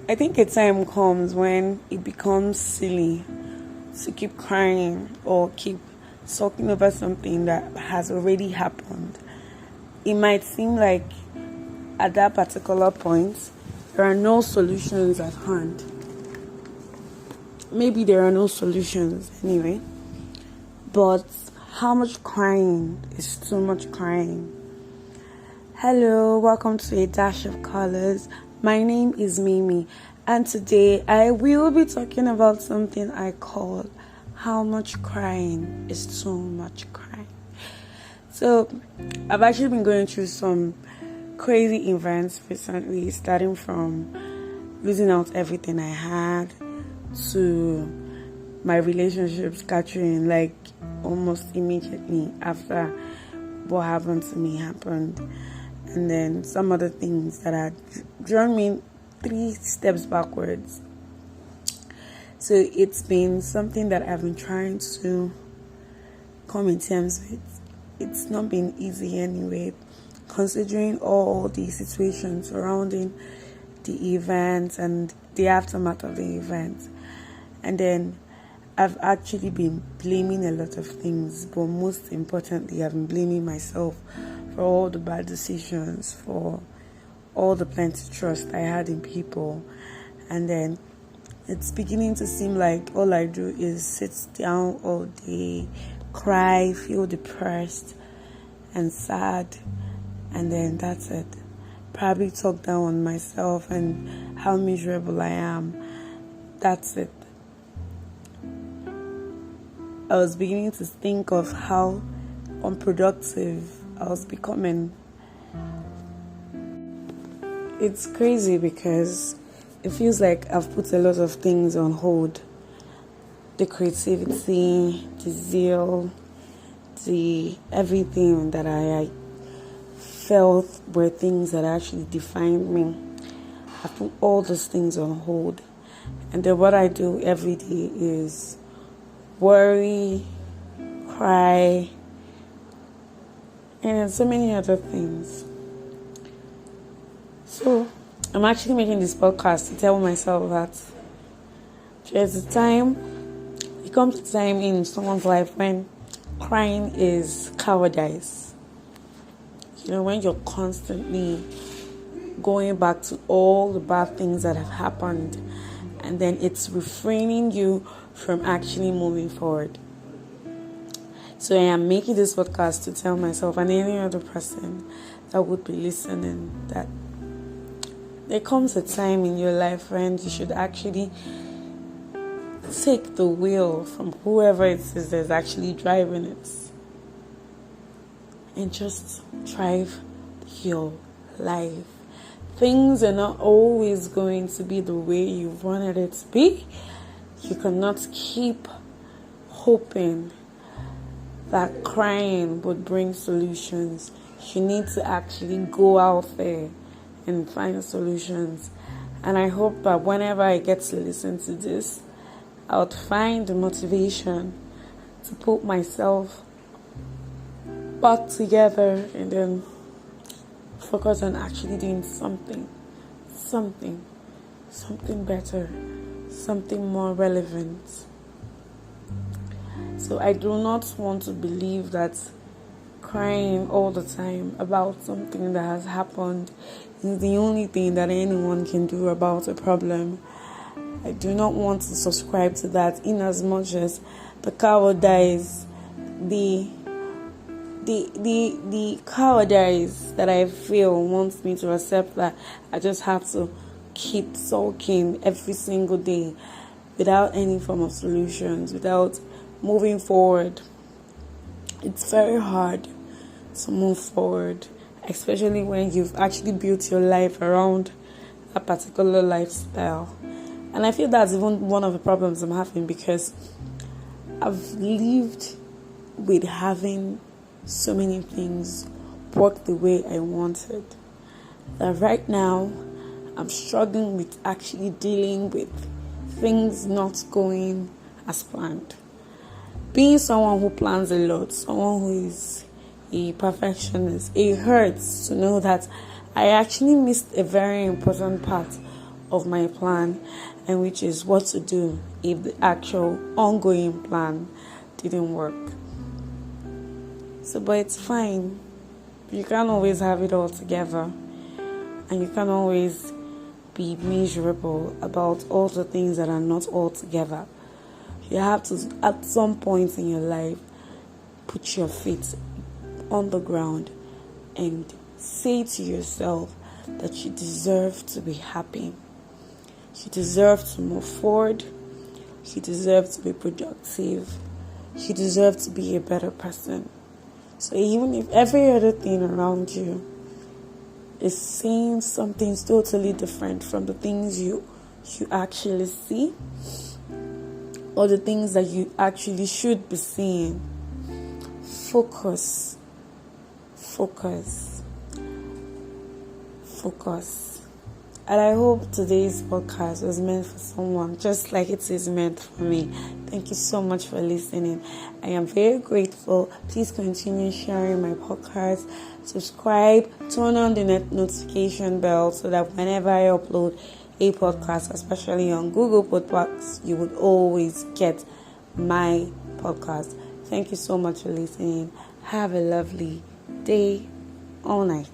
I think a time comes when it becomes silly to keep crying or keep talking over something that has already happened. It might seem like at that particular point there are no solutions at hand. Maybe there are no solutions anyway, but how much crying is too much crying? Hello, welcome to A Dash of Colors. My name is Mimi, and today I will be talking about something I call how much crying is too much crying. So, I've actually been going through some crazy events recently, starting from losing out everything I had to my relationships scattering like almost immediately after what happened to me happened. And then some other things that had drawn me 3 steps backwards. So it's been something that I've been trying to come in terms with. It's not been easy anyway, considering all the situations surrounding the event and the aftermath of the event. And then I've actually been blaming a lot of things, but most importantly, I've been blaming myself for all the bad decisions, for all the plenty trust I had in people. And then it's beginning to seem like all I do is sit down all day, cry, feel depressed and sad, and then that's it. Probably talk down on myself and how miserable I am. That's it. I was beginning to think of how unproductive I was becoming. It's crazy because it feels like I've put a lot of things on hold. The creativity, the zeal, the everything that I felt were things that actually defined me. I put all those things on hold. And then what I do every day is worry, cry, and so many other things. So I'm actually making this podcast to tell myself that there's a time, it comes a time in someone's life when crying is cowardice. You know, when you're constantly going back to all the bad things that have happened, and then it's refraining you from actually moving forward. So I am making this podcast to tell myself and any other person that would be listening that there comes a time in your life when you should actually take the wheel from whoever it is that's actually driving it and just drive your life. Things are not always going to be the way you wanted it to be. You cannot keep hoping that crying would bring solutions. You need to actually go out there and find solutions. And I hope that whenever I get to listen to this, I would find the motivation to put myself back together and then focus on actually doing something better, something more relevant. So I do not want to believe that crying all the time about something that has happened is the only thing that anyone can do about a problem. I do not want to subscribe to that, in as much as the cowardice, the cowardice that I feel wants me to accept that I just have to keep sulking every single day without any form of solutions, without moving forward. It's very hard to move forward, especially when you've actually built your life around a particular lifestyle. And I feel that's even one of the problems I'm having, because I've lived with having so many things work the way I wanted, that right now I'm struggling with actually dealing with things not going as planned. Being someone who plans a lot, someone who is a perfectionist, it hurts to know that I actually missed a very important part of my plan, and which is what to do if the actual ongoing plan didn't work. So, but it's fine. You can't always have it all together, and you can't always be miserable about all the things that are not all together. You have to, at some point in your life, put your feet on the ground and say to yourself that you deserve to be happy. You deserve to move forward. You deserve to be productive. You deserve to be a better person. So even if every other thing around you is saying something totally different from the things you actually see, or the things that you actually should be seeing, focus. And I hope today's podcast was meant for someone just like it is meant for me. Thank you so much for listening. I am very grateful. Please continue sharing my podcast. Subscribe, turn on the notification bell so that whenever I upload a podcast, especially on Google Podcasts, you would always get my podcast. Thank you so much for listening. Have a lovely day or night.